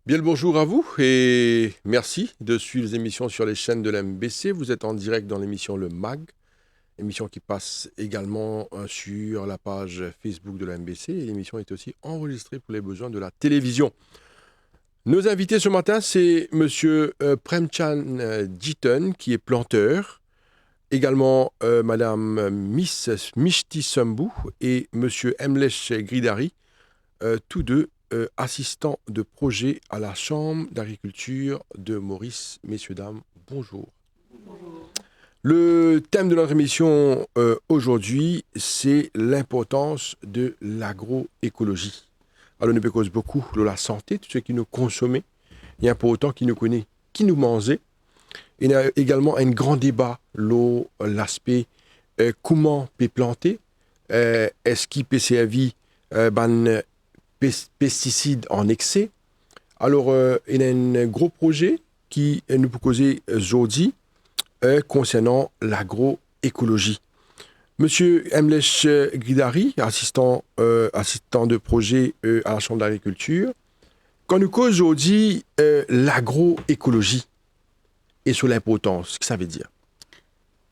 Bien le bonjour à vous et merci de suivre les émissions sur les chaînes de l'MBC. Vous êtes en direct dans l'émission Le MAG, émission qui passe également sur la page Facebook de l'MBC et l'émission est aussi enregistrée pour les besoins de la télévision. Nos invités ce matin, c'est Monsieur Premchan Jitan qui est planteur, également Madame Miss Mishti Sambou et Monsieur Emlesh Gridari, tous deux assistants de projet à la Chambre d'agriculture de Maurice. Messieurs, dames, bonjour. Bonjour. Le thème de notre émission aujourd'hui, c'est l'importance de l'agroécologie. Alors, nous cause beaucoup de la santé, tout ce qui nous consomme. Il y a pour autant qui nous connaît, qui nous mangeait. Il y a également un grand débat, l'aspect comment peut planter, est-ce qu'il peut servir pesticides en excès. Alors, il y a un gros projet qui nous peut causer aujourd'hui concernant l'agroécologie. Monsieur Emlesh Gridari, assistant de projet à la Chambre d'agriculture, quand nous cause aujourd'hui l'agroécologie et sur l'importance, ce que ça veut dire?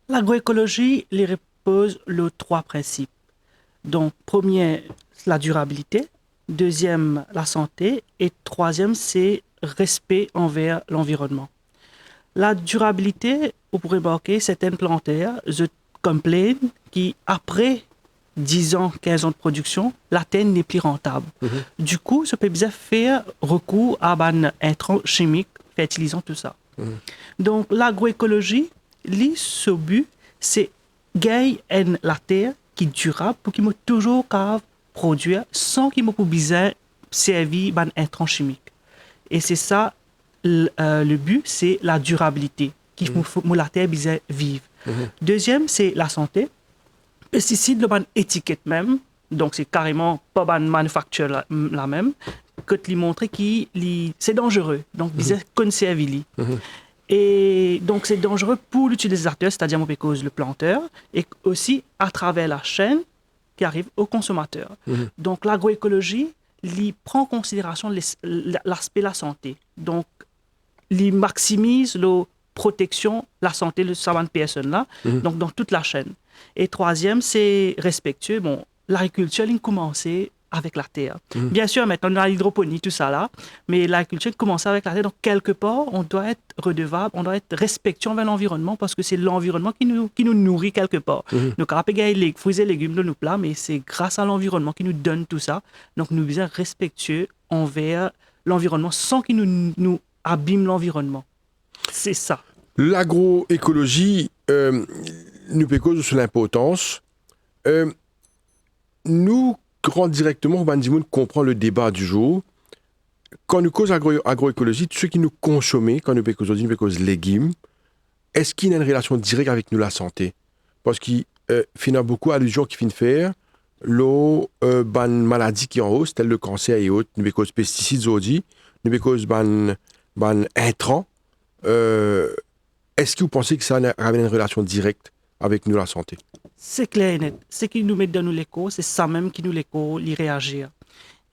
L'agroécologie les repose les trois principes. Donc, premier, la durabilité. Deuxième, la santé. Et troisième, c'est respect envers l'environnement. La durabilité, vous pourrez remarquer, certains planteurs se complainent qui, après 10 ans, 15 ans de production, la terre n'est plus rentable. Du coup, ça peut bien faire recours à un intrant chimique fertilisant tout ça. Donc, l'agroécologie, ce but, c'est gagner la terre qui est durable pour qu'il me toujours produire sans qu'il me puisse servir d'un intrant chimique. Et c'est ça, le but, c'est la durabilité, qui faut la terre vive. Deuxième, c'est la santé. Pesticides, le ban étiquette même, donc c'est carrément pas ban manufacture la même, que lui montrer que c'est dangereux, donc ils conservent. Et donc c'est dangereux pour l'utilisateur, c'est-à-dire le planteur, et aussi à travers la chaîne qui arrive au consommateur. Donc l'agroécologie, il prend en considération l'aspect de la santé. Donc, il maximise la protection, la santé de cette personne-là, donc dans toute la chaîne. Et troisième, c'est respectueux. Bon, l'agriculture, il commence avec la terre. Bien sûr, maintenant, on a l'hydroponie, tout ça là, mais l'agriculture commence avec la terre. Donc, quelque part, on doit être redevable, on doit être respectueux envers l'environnement parce que c'est l'environnement qui nous nourrit quelque part. Donc, on peut gagner les fruits et légumes de nos plats, mais c'est grâce à l'environnement qui nous donne tout ça. Donc, nous devons être respectueux envers l'environnement sans qu'il nous abîme l'environnement. C'est ça. L'agroécologie nous peut causer sur l'importance. Nous rentrons directement, on comprend le débat du jour. Quand nous cause agroécologie, tout ce qui nous consomme, quand nous aujourd'hui, nous cause légumes, est-ce qu'il y a une relation directe avec nous la santé? Parce qu'il y a beaucoup d'allusions qui finissent faire l'eau, maladie qui est en hausse, telle le cancer et autres, nous cause pesticides aujourd'hui, nous cause intrants. Est-ce que vous pensez que ça a une relation directe avec nous la santé? C'est clair et net. Ce qui nous met dans l'écho, c'est ça même qui nous l'écho, y réagir.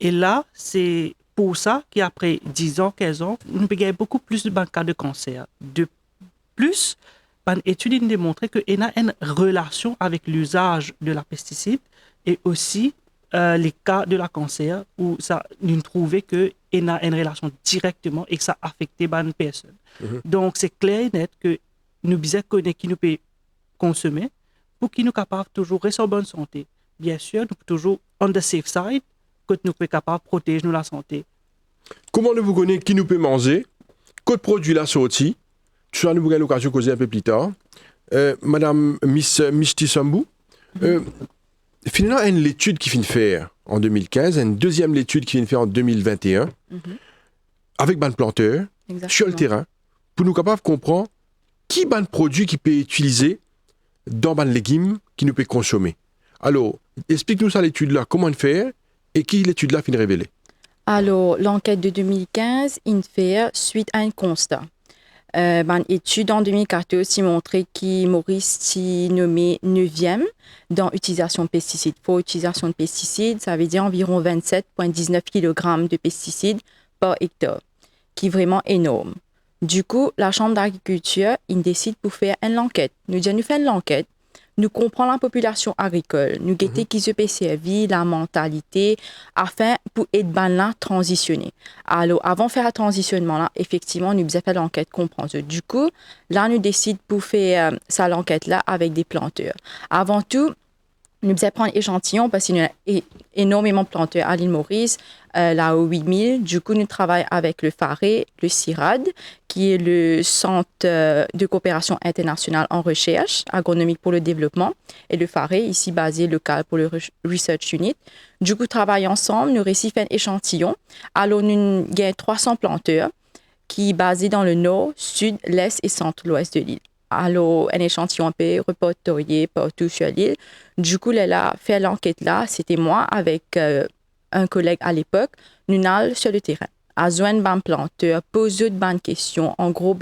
Et là, c'est pour ça qu'après 10 ans, 15 ans, nous avons beaucoup plus de cas de cancer. De plus, une étude a démontré qu'il y a une relation avec l'usage de la pesticide et aussi les cas de la cancer où ça nous trouvait qu'il y a une relation directement et que ça affectait une personne. Donc, c'est clair et net que nous devons connaître qui nous peut consommer pour qu'il nous capable toujours rester en bonne santé. Bien sûr, nous pouvons toujours on the safe side, que nous sommes capables de protéger nous la santé. Comment nous connaissons qui nous peut manger? Quel produit là sorti? Tout ça, nous avons l'occasion de causer un peu plus tard. Madame Miss Mishti Sambou, finalement, il y a une étude qui vient de faire en 2015, une deuxième étude qui vient de faire en 2021, avec ban planteur, sur le terrain, pour nous capables de comprendre qui ban produit qui peut utiliser dans ban légumes qui nous peut consommer. Alors, explique-nous ça l'étude là, comment faire et qui l'étude là finit révéler. Alors, l'enquête de 2015, il fait suite à un constat. Une étude en 2014 qui montrait que Maurice s'y nommé 9e dans l'utilisation de pesticides. Pour utilisation de pesticides, ça veut dire environ 27,19 kg de pesticides par hectare. qui est vraiment énorme. Du coup, la Chambre d'agriculture, il décide pour faire une enquête. Nous faisons une enquête. Nous comprenons la population agricole, nous guetter qui se peut servir, la mentalité, afin pour aider à transitionner. Alors, avant de faire le transitionnement, là, effectivement, nous avons fait l'enquête comprendre. Du coup, là, nous décidons pour faire ça l'enquête-là avec des planteurs. Avant tout, nous allons prendre échantillon parce qu'il y a énormément de planteurs à l'île Maurice, là au 8000. Du coup, nous travaillons avec le FARE, le CIRAD, qui est le Centre de coopération internationale en recherche agronomique pour le développement, et le FARE, ici basé local pour le Research Unit. Du coup, travaillons ensemble, nous récifons un échantillon. Alors, nous avons 300 planteurs qui sont basés dans le nord, sud, l'est et centre-l'ouest de l'île. Alors, un échantillon un peu reportorié partout sur l'île. Du coup, elle a fait l'enquête là. C'était moi avec un collègue à l'époque. Nous allons sur le terrain. À joindre un planteur, poser de bonnes questions. En gros,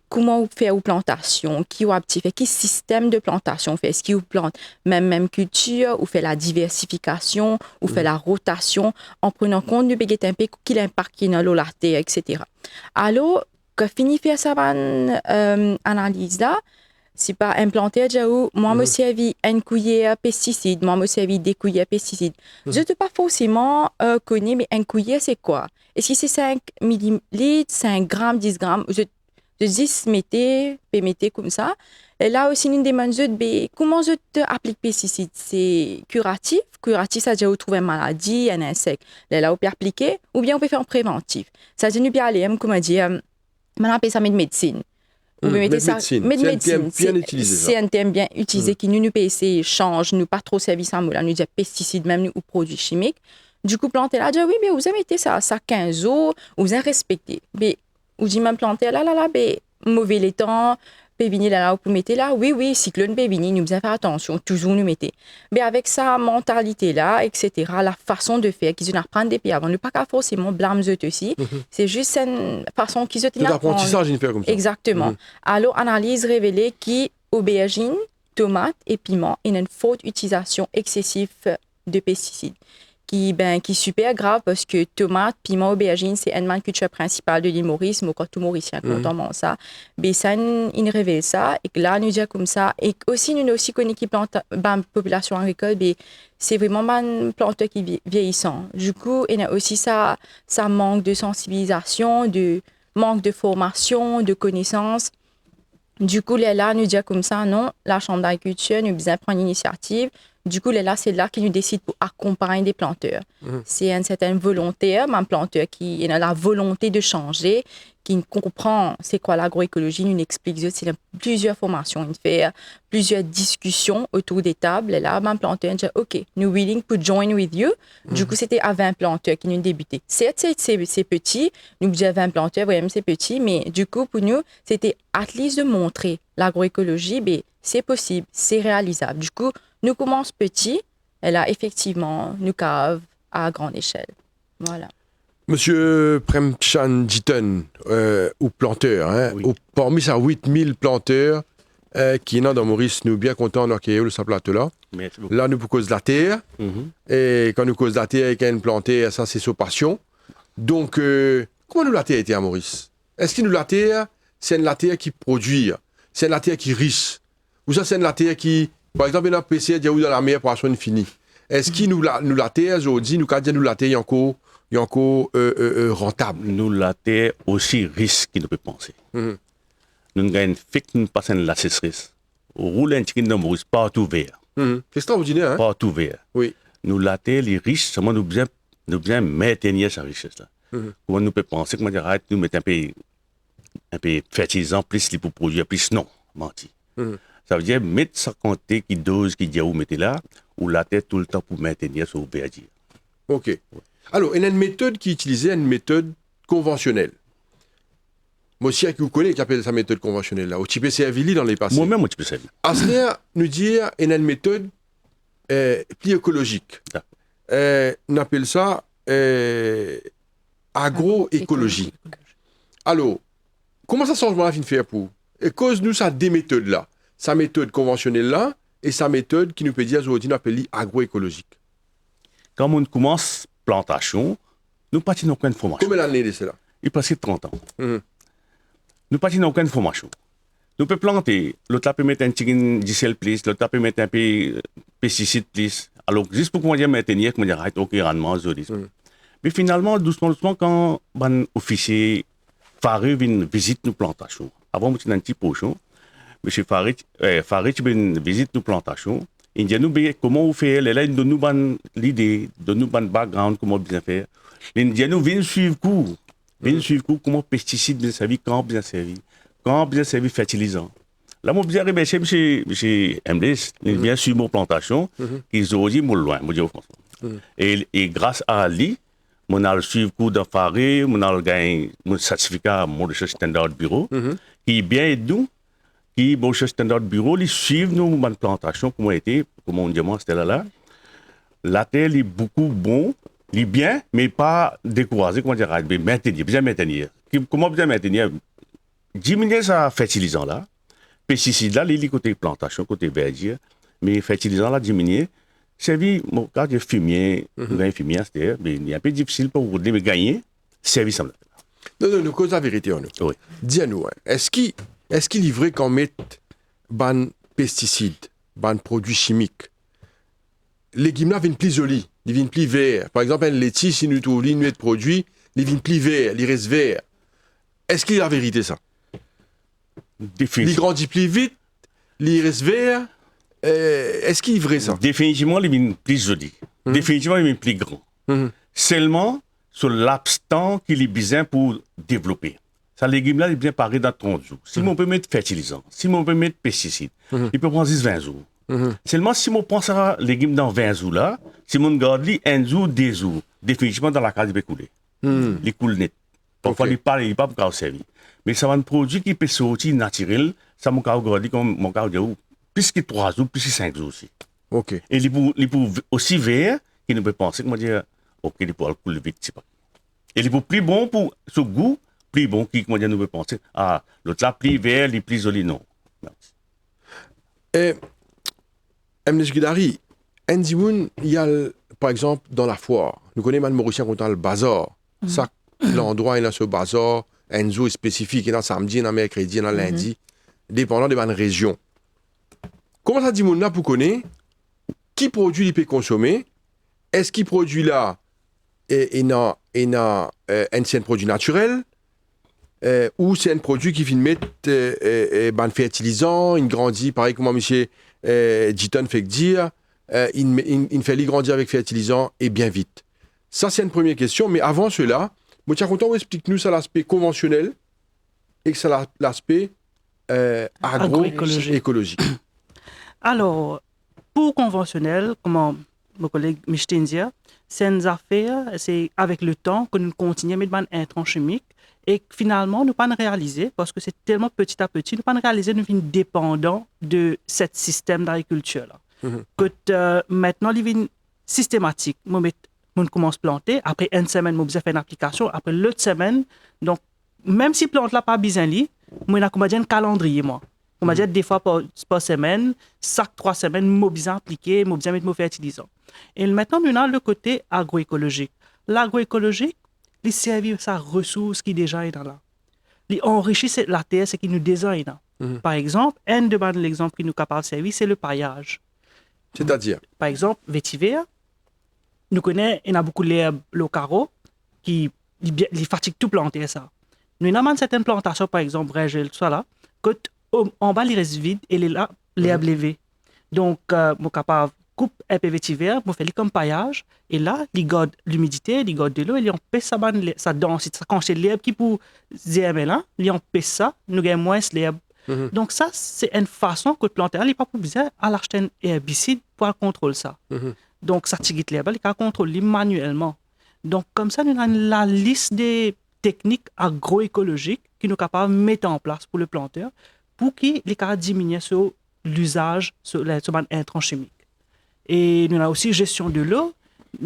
comment faire une plantation, qui fait, quel système de plantation fait, est-ce qu'il plante même culture, ou fait la diversification, ou fait la rotation, en prenant compte du un peu quel impact qu'il y a dans la terre, etc. Alors, quand fini faire sa analyse là, c'est pas implanté déjà où moi me servi une cuillère pesticide, moi me servi des cuillères pesticides. Je ne pas forcément connais mais une cuillère c'est quoi? Est-ce que c'est 5 millilitres, 5 grammes, 10 grammes? Je 10 mettez comme ça. Et là aussi une demande comment je te applique pesticide? C'est curatif, ça déjà où trouver une maladie, un insecte. Là on peut appliquer ou bien on peut faire en préventif. Ça je ne peux aller comme dire maintenant, on appelle ça médecine. Médecine. C'est bien utilisé. C'est un terme bien utilisé qui nous PC change, nous pas trop service en là, nous disons pesticides même ou produits chimiques. Du coup, planter là, oui, mais vous avez mis ça 15 jours, vous avez respecté. Mais vous dites même planter là, mauvais les temps, pévini là, vous mettez là, oui, cyclone pévini, nous devons faire attention, toujours nous mettez. Mais avec sa mentalité là, etc., la façon de faire, qu'ils apprennent des pays avant, ne pas forcément blâmer eux aussi, c'est juste une façon qu'ils ont tout apprentissage, ils font comme ça. Exactement. Alors, analyse révélée qu'aubergines, tomates et piments ont une forte utilisation excessive de pesticides. Qui est super grave parce que tomates, piments, aubergines, c'est une culture principale de l'île Maurice, mais quand tout Mauricien content ça. Mais ça, il révèle ça, et que là, nous disons comme ça. Et aussi, nous aussi connaissons qui plante, population agricole, mais c'est vraiment un planteur qui est vieillissant. Du coup, il y a aussi ça manque de sensibilisation, de manque de formation, de connaissances. Du coup, là, nous disons comme ça, non, la Chambre d'agriculture, nous besoin prendre l'initiative. Du coup, c'est là qu'ils nous décident pour accompagner des planteurs. C'est une certaine volonté, un planteur qui a la volonté de changer, qui comprend c'est quoi l'agroécologie, nous explique c'est plusieurs formations, il fait plusieurs discussions autour des tables. Et là, un planteur dit OK, nous willing to join with you. Du coup, c'était à 20 planteurs qui nous débutaient. C'est petit, nous disons 20 planteurs, vraiment c'est petit, mais du coup, pour nous, c'était at least de montrer l'agroécologie, c'est possible, c'est réalisable. Du coup, nous commençons petit, et là, effectivement, nous cave à grande échelle. Voilà. Monsieur Premchand Jitan, ou planteur, hein, Oui. parmi ces 8000 planteurs qui sont dans Maurice, nous sommes bien contents d'accueillir le plateau là. Merci beaucoup. Là, nous pour cause de la terre. Et quand nous cause de la terre, et qu'on planter, ça c'est sa passion. Donc, comment nous la terre était à Maurice? Est-ce que nous la terre, c'est une la terre qui produit, c'est une la terre qui riche, ou ça c'est une la terre qui, par exemple, dans PC, il y a dans la mer pour assurer une finie. Est-ce que nous la terre aujourd'hui, nous quand nous la terre encore rentable? Nous, la terre aussi risque qu'il ne peut penser. Nous gagnons fait que nous passons la sécheresse. Au roulant de chicken dans Maurice, partout vert. C'est extraordinaire, hein? Partout vert. Oui. Nous, la terre, les riches, seulement nous besoin maintenir sa richesse là. Comment nous peut penser, comment dire, nous mettre un peu fertilisant, plus pour produire, plus non, menti. Ça veut dire mettre ça compter qui dose, qui dit où mettez là, ou la terre tout le temps pour maintenir son verdure. OK. Alors, il y a une méthode qui est utilisée, une méthode conventionnelle. Moi aussi, qui vous connaît, qui appelle sa méthode conventionnelle là. Au type Servili dans les passés. Moi-même, je peux savoir. Asner nous dire, il y a une méthode plus écologique. On appelle ça agroécologie. Alors, comment ça change la fin de faire pour? Et cause nous ça des méthodes là. Sa méthode conventionnelle là et sa méthode qui nous peut dire aujourd'hui on appelle agroécologique. Quand on commence plantation, nous partons dans une formation. Combien d'années de cela? il a presque 30 ans. Nous n'avons aucune formation. Nous pouvons planter, l'autre peut mettre un petit gicelle plus, l'autre peut mettre un peu pesticide plus. Alors, juste pour qu'on dise maintenir, qu'on dise, ok, rendement, mais finalement, doucement, quand un officier Farid vient visiter nos plantations, avant, nous avons un petit pochon, M. Farid vient visiter nos plantations, il dit nous comment on fait, là, il donne nous l'idée, donne nous un background, comment bien faire. Il dit nous venez suivre cours, comment pesticides bien servi, quand bien servi fertilisant. Là, moi, bien remercier M. MDS, il vient suivre mon plantation, qui ont dit, moi, loin, moi, dis au François. Et grâce à lui, on a suivi cours de Farid, on a gagné mon certificat, mon recherche standard bureau, qui bien aide nous, qui, mon recherche standard bureau, ils suivent nos plantations, comment on diamant, c'était là. La terre est beaucoup bon, il est bien, mais pas découragé, comment dire, mais bien maintenir. Comment bien maintenir? Diminuer sa fertilisant là, pesticides là, les côté plantation, côté verdure, mais fertilisant là, diminuer. Servi, quand il y a fumier, c'est-à-dire, mais il est un peu difficile pour vous de gagner, servi ça. Non, nous cause la vérité, on. Oui. Dis-nous, est-ce qu'il est vrai qu'on met ban pesticides, ban produits chimiques, les légumes là viennent plus jolis, ils viennent plus verts. Par exemple, un laitier, si nous trouvons une produit, ils viennent plus verts, ils restent verts. Est-ce qu'il y a la vérité ça? Il grandit plus vite, il reste vert. Est-ce qu'il est vrai ça? Définitivement, il est plus joli. Définitivement, il est plus grand. Seulement, sur l'abstant qu'il est besoin pour développer. Ça, légume-là, il est bien paré dans 30 jours. Si on peut mettre fertilisant, si on peut mettre pesticides, il peut prendre 10-20 jours. Seulement, si on pense à légumes dans 20 jours là, si on garde lui 1 jour, 2 jours, définitivement dans la case, il peut couler. Il coule net. Parfois, il parle, il pas pour servir. Mais ça va un produit qui peut sortir naturel, ça m'a garder comme mon cas plus que 3 jours, plus que 5 jours aussi. Ok. Et il peut aussi vert, qu'il ne peut penser, comment dire, ok, il peut couler vite, c'est pas. Et il peut plus bon pour ce goût, plus bon qui, comment dire, nous peut penser, ah, l'autre là, plus vert, il est plus joli, non. Et, M. Gudari, il y a, par exemple, dans la foire, nous connaissons mal Mauricien quand on a le bazar. Ça, l'endroit, il y a ce bazar, un jour spécifique, il y a samedi, il y a mercredi, il y a lundi, dépendant des bonnes régions. Comment ça dit, là, pour connaître qui produit il peut consommer? Est-ce qu'il produit là et un produit naturel ou c'est un produit qui vient mettre ban fertilisant, il grandit, pareil comme M. Giton fait dire, il fait grandir avec fertilisant et bien vite. Ça, c'est une première question, mais avant cela, je suis content explique-nous ça l'aspect conventionnel et que ça l'aspect agroécologique. Alors, pour conventionnel, comme mon collègue Michetin dit, c'est une affaire, c'est avec le temps que nous continuons à mettre des intrants chimiques et finalement, nous ne pouvons pas réaliser, parce que c'est tellement petit à petit, nous ne pouvons pas réaliser, nous sommes dépendants de ce système d'agriculture-là. Que maintenant, il est systématique. On commence à planter, après une semaine, on fait une application, après l'autre semaine, donc même si plante là pas besoin de moi, j'ai un calendrier, moi. On m'a dit des fois par semaine, chaque 3 semaines, je besoin appliquer, je besoin mettre mon fertilisant. Et maintenant, nous avons le côté agroécologique. L'agroécologique, il sert sa ressource qui déjà est là. Il enrichit la terre, ce qui nous déjà est là. Par exemple, un de l'exemple qui nous est capable de servir, c'est le paillage. C'est-à-dire? Par exemple, vétiver, nous connaissons, il y a beaucoup d'herbes locaux qui fatiguent tout planter ça. Nous avons certaines plantations, par exemple, Régel, tout ça là, que en bas, il reste vide et l'herbe levée. Donc, je suis capable de couper un peu vétiver, je fais comme paillage, et là, il garde l'humidité, il garde de l'eau, il empêche sa densité, sa quantité de l'herbe qui pour germer là, il empêche ça, nous gagnons moins l'herbe. Donc, ça, c'est une façon que le planter, il n'est pas besoin d'acheter un herbicide pour contrôler ça. Donc, ça tire l'herbe, il peut contrôler manuellement. Donc, comme ça, nous avons la liste des techniques agroécologiques qui nous capables de mettre en place pour le planteur pour qu'il puisse diminuer sur l'usage sur les intrants chimiques. Et nous avons aussi gestion de l'eau,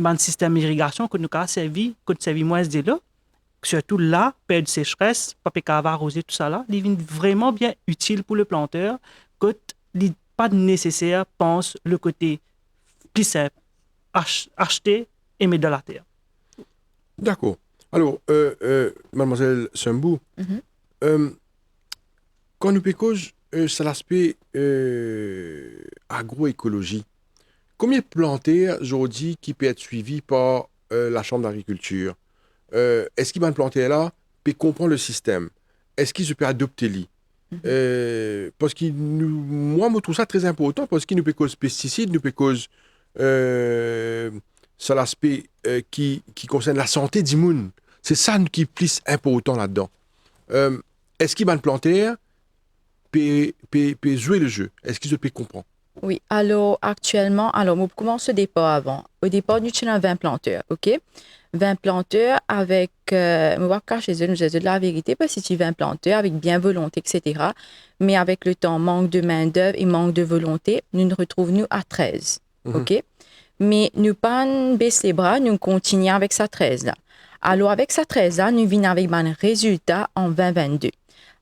un système d'irrigation que nous avons servi moins de l'eau, surtout là, période de sécheresse, pas arroser tout ça là, il est vraiment bien utile pour le planteur, que il n'est pas nécessaire, pense le côté plus simple, acheter et mettre dans la terre. D'accord. Alors, mademoiselle Sambou, quand nous pécons sur l'aspect agroécologie, combien de plantaires aujourd'hui qui peut être suivi par la Chambre d'agriculture? Est-ce qu'il va planter là peut comprendre le système? Est-ce qu'il se peut adopter lui? Parce que moi, je trouve ça très important parce qu'il nous peut cause pesticides, nous peut cause sur l'aspect qui concerne la santé du monde. C'est ça qui est plus important là-dedans. Est-ce qu'il va planter peut jouer le jeu? Est-ce qu'il se peut comprendre? Oui, alors actuellement, on commence au départ avant. Au départ, nous avons 20 planteurs, ok? 20 planteurs avec, je vais cacher de la vérité, parce que c'est 20 planteurs avec bien volonté, etc. Mais avec le temps, manque de main-d'œuvre et manque de volonté, nous nous retrouvons à 13, ok? Mais nous pas baisser les bras, nous continuons avec sa 13 là. Alors avec sa 13 là, nous venons avec un résultat en 2022.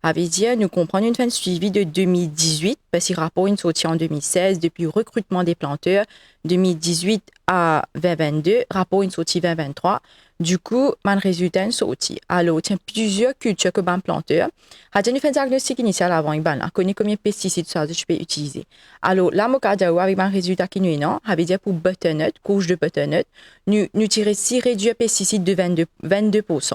Avait dire, nous comprenons une fin de suivi de 2018, parce que le rapport est sorti en 2016, depuis le recrutement des planteurs, 2018 à 2022, rapport est sorti 2023. Du coup, mon résultat est sorti. Alors, il y a plusieurs cultures que les planteurs. Nous fait un diagnostic initial avant, on connaît combien de pesticides je peux utiliser. Alors, là, avec mon résultat qui nous est non, avait dire pour butternut, couche de butternut, nous tirons 6 réduits de pesticides de 22%.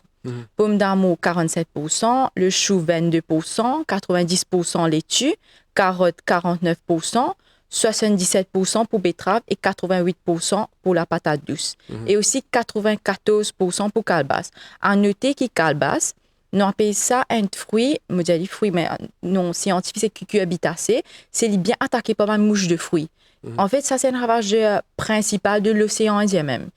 Pomme d'amour, 47%, le chou, 22%, 90% laitue, carotte, 49%, 77% pour betterave et 88% pour la patate douce. Et aussi 94% pour calebasse. À noter que calebasse, nous appelons ça un fruit, je dis fruit, mais non scientifique, c'est cucurbitacé, c'est bien attaqué par une mouche de fruits. En fait, ça, c'est un ravageur principal de l'océan Indien même,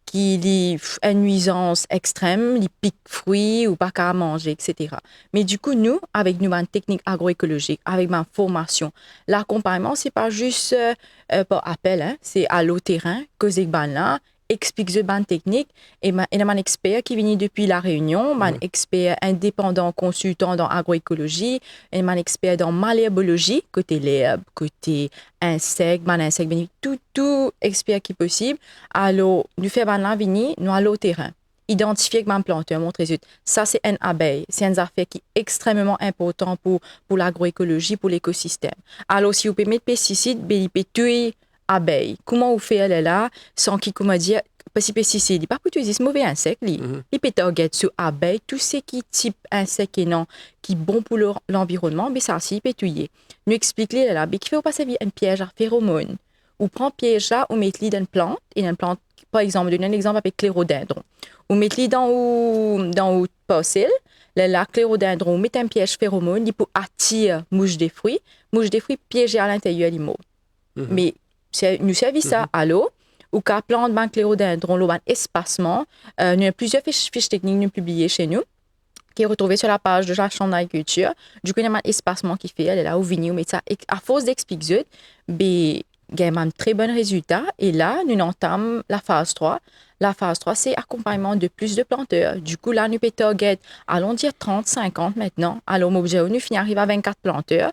qui a une nuisance extrême, il pique fruits ou pas qu'à manger, etc. Mais du coup, nous, avec une technique agroécologique, avec ma formation, l'accompagnement, c'est pas juste par appel, hein, c'est à l'eau terrain, causer là, explique the ban technique et un expert qui vient depuis la Réunion, un expert indépendant consultant dans l'agroécologie, et un expert dans malherbologie, côté l'herbe, côté insectes, tout expert qui est possible. Alors, nous faisons là venir, nous allons au terrain. Identifier que mon planteur montre résultat. Ça, c'est une abeille. C'est une affaire qui est extrêmement important pour l'agroécologie, pour l'écosystème. Alors, si vous pouvez mettre pesticides, il peut tuer abeille. Comment vous faites elle là sans qu'il comment dire parce que pesticide, pas pour utiliser ce mauvais insecte il peut target sur abeille tout ce qui type insecte et non qui est bon pour l'environnement mais ça aussi il peut tuer. Nous expliquer là mais qui fait passer un piège à phéromone ou prend piège là ou mettre dans une plante par exemple donner un exemple avec clérodendron ou mettre dans fossile la clérodendron met un piège phéromone il peut attirer mouche des fruits piéger à l'intérieur des mots. Mais nous servons ça à l'eau, ou qu'à plante ban clérodendron, l'eau ban espacement. Nous avons plusieurs fiches techniques nous publiées chez nous, qui est retrouvée sur la page de la Chambre d'agriculture. Du coup, il y a un espacement qui fait, elle est là, où venir, mais ça, à force d'expliquer, il y a un très bon résultat. Et là, nous entamons la phase 3. La phase 3, c'est accompagnement de plus de planteurs. Du coup, là, nous peut target, allons dire 30, 50 maintenant. Alors, nous finissons arriver à 24 planteurs.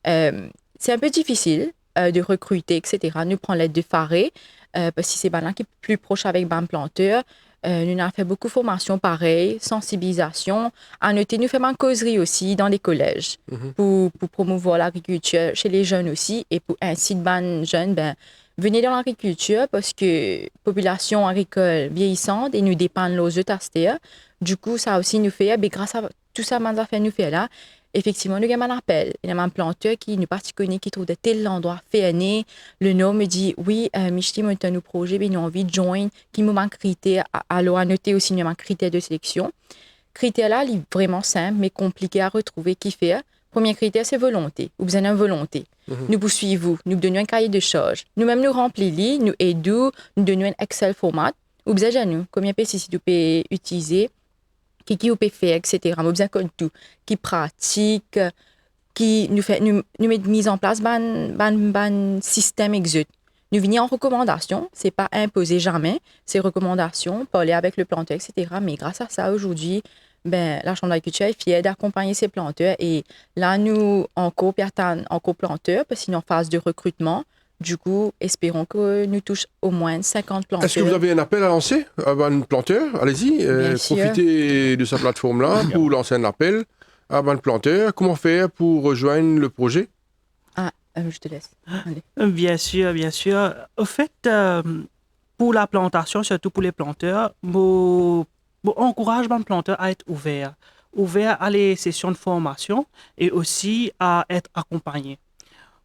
C'est un peu difficile de recruter, etc. Nous prenons l'aide de Faré, parce que c'est là qui est plus proche avec BAM planteur. Nous avons fait beaucoup de formations pareilles, sensibilisation. À noter, nous faisons une causerie aussi dans les collèges pour promouvoir l'agriculture chez les jeunes aussi et pour inciter les jeunes, venez dans l'agriculture parce que population agricole vieillissante et nous dépendons de nos tastéa. Du coup, ça aussi nous fait, grâce à tout ça, nous fait là. Effectivement, nous avons un appel. Il y a un planteur qui nous connu, qui trouve de tel endroit fait année. Le nom me dit oui, Michti, nous avons un projet, nous avons envie de joindre, qui nous manque critères. Alors, à noter aussi, nous avons un critère de sélection. Critère là, il est vraiment simple, mais compliqué à retrouver. Qui fait? Premier critère, c'est volonté. Vous avez une volonté. Nous poursuivons, nous donnons un cahier de charge. Nous-mêmes, nous remplissons, nous aidons, nous donnons un Excel format. Vous avez nous, combien de pesticides vous pouvez utiliser, qui vous peut faire, etc. Nous besoin de tout, qui pratique, qui nous met mise en place ban système exode. Nous venons en recommandation, c'est pas imposé jamais, c'est recommandation, parler avec le planteur, etc. Mais grâce à ça, aujourd'hui, la Chambre d'agriculture est fière d'accompagner ces planteurs et là, nous, en co-planteur, parce qu'ils sont en phase de recrutement, Du coup, espérons que nous touche au moins 50 planteurs. Est-ce que vous avez un appel à lancer à un planteur? Allez-y, Bien sûr. profitez de sa plateforme-là pour lancer un appel à un planteur. Comment faire pour rejoindre le projet? Je te laisse. Allez. Bien sûr, bien sûr. Au fait, pour la plantation, surtout pour les planteurs, encourage les planteurs à être ouverts à les sessions de formation et aussi à être accompagnés.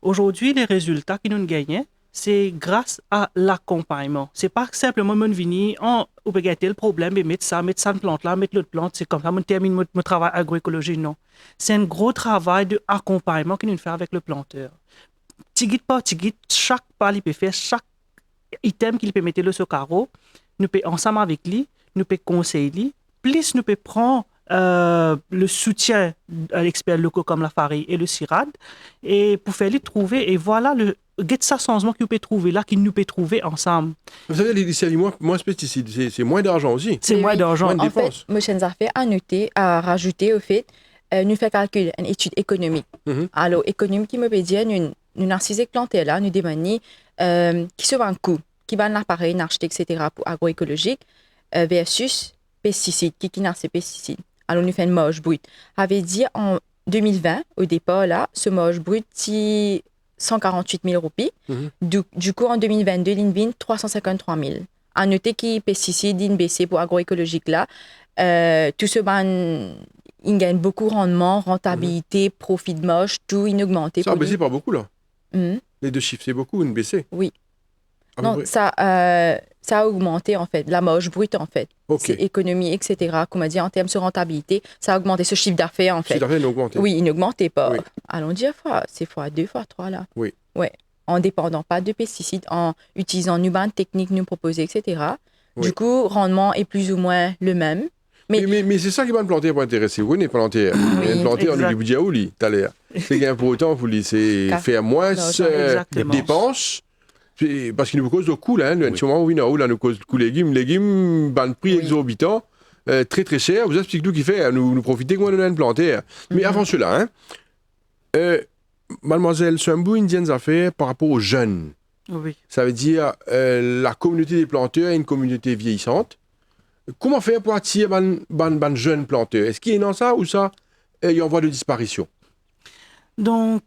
Aujourd'hui, les résultats que nous gagnons, c'est grâce à l'accompagnement. C'est pas simplement mon venir, on peut gâter le problème et mettre ça une plante là, mettre l'autre plante, c'est comme ça, on termine mon travail agroécologique. Non. C'est un gros travail d'accompagnement que nous faisons avec le planteur. Tigit par tigit, chaque pas il peut faire, chaque item qu'il peut mettre le sur carreau, nous peut ensemble avec lui, nous peut conseiller lui, plus nous peut prendre le soutien à l'expert locaux comme la Farine et le CIRAD et pour faire lui trouver et voilà le ça changement qu'il peut trouver là qu'il nous peut trouver ensemble. Vous savez, les séries moins pesticides, c'est moins d'argent aussi. C'est moins d'argent. Moins de En dépenses. fait, Motion Affaires a noté, a rajouté au fait, nous fait calculer une étude économique. Alors, économique qui me peut dire, nous narcissiques plantés là, nous demandons qui se vend un coût, qui va un appareil, un architecte, etc. pour agroécologique versus pesticides, qui n'a ces pesticides. Alors, nous faisons une marge brute. Avait dit en 2020, au départ, là, ce marge brut, c'est 148 000 roupies. Du coup, en 2022, il vient 353 000. À noter que les pesticides, ils baissé pour agroécologique là. Tout ce il gagne beaucoup de rendement, rentabilité, profit de marge, tout, il augmenté. Ça a baissé pas beaucoup, là. Mhm. Les deux chiffres, c'est beaucoup, une baissé. Oui. À peu Non, près. ça a augmenté en fait, la marge brute en fait. Ok. C'est économie, etc. Comme on dit, en termes de rentabilité, ça a augmenté ce chiffre d'affaires en Le fait. chiffre d'affaires a augmenté. Oui, il n'augmentait pas. Oui. Allons dire c'est fois 2, fois 3 là. Oui. Ouais. En dépendant pas de pesticides, en utilisant une bande technique nous proposée, etc. Oui. Du coup, rendement est plus ou moins le même. Mais c'est ça qui va me planter pour intéresser. Vous n'est pas planter. Oui, Planter en exact. du budget ou lit, t'as l'air. C'est gain pour autant pour lui, c'est Car- faire moins Exactement. dépenses. Parce qu'il nous cause de coûts, là. Oui. Sûrement, oui, non, là, nous cause de coûts légumes, ban de prix Oui. exorbitant, très très cher. Vous expliquez tout qui fait, nous profiter qu'on a une planter. Mais avant cela, Mademoiselle Sambou, Indiennes Affaires, par rapport aux jeunes. Oui. Ça veut dire la communauté des planteurs est une communauté vieillissante. Comment faire pour attirer ban jeunes planteurs? Est-ce qu'il y a dans ça ou ça est en voie de disparition? Donc,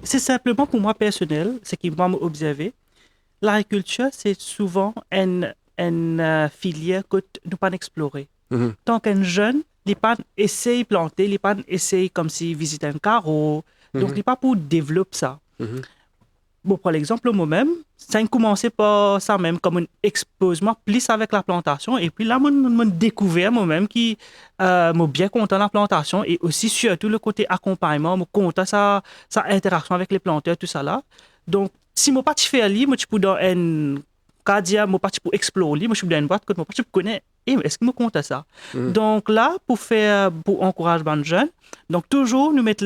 c'est simplement pour moi personnel, ce qui m'a observé. L'agriculture, c'est souvent une filière que nous pas explorer. Mhm. Tant qu'un jeune, il pas essaye de planter, il pas essaye comme si visiter un carreau. Donc, il pas pour développer ça. Mhm. Bon, par exemple, moi-même, ça a commencé par ça même, comme un exposement plus avec la plantation. Et puis là, j'ai découvert moi-même qui m'a bien content de la plantation et aussi surtout le côté accompagnement, me content sa interaction avec les planteurs, tout ça là. Donc, si je pas faire li, moi je peux dans un cadre, moi pas pour explorer, moi je suis dans une boîte que moi pas connais. Est-ce que me compte ça? Donc là, pour encourager les jeunes, donc toujours nous mettre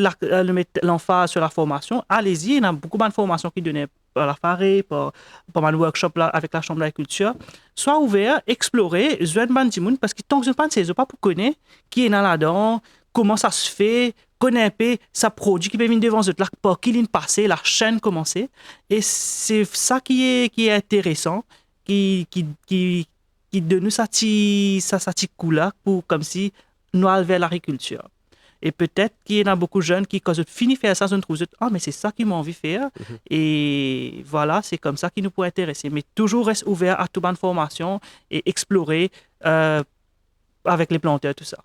l'emphase sur la formation. Allez-y, il y a beaucoup de formations qui donnent par la Farine, par mal workshop là avec la Chambre d'agriculture. Sois ouvert, explorer, joindre bandimoun parce que tant que je ne sais pas pour connaître qui est là-dedans, comment ça se fait, connaître un peu ça produit qui peut venir devant eux, là, par qui ligne passer, la chaîne commencer. Et c'est ça qui est intéressant, qui donne nous ça petit coup là pour comme si nous aller vers l'agriculture. Et peut-être qu'il y en a beaucoup de jeunes qui, quand ils finissent de faire ça, ils trouvent mais c'est ça qu'ils m'ont envie de faire. Et voilà, c'est comme ça qui nous pourrait intéresser. Mais toujours reste ouvert à toute bonne formation et explorer avec les planteurs, tout ça.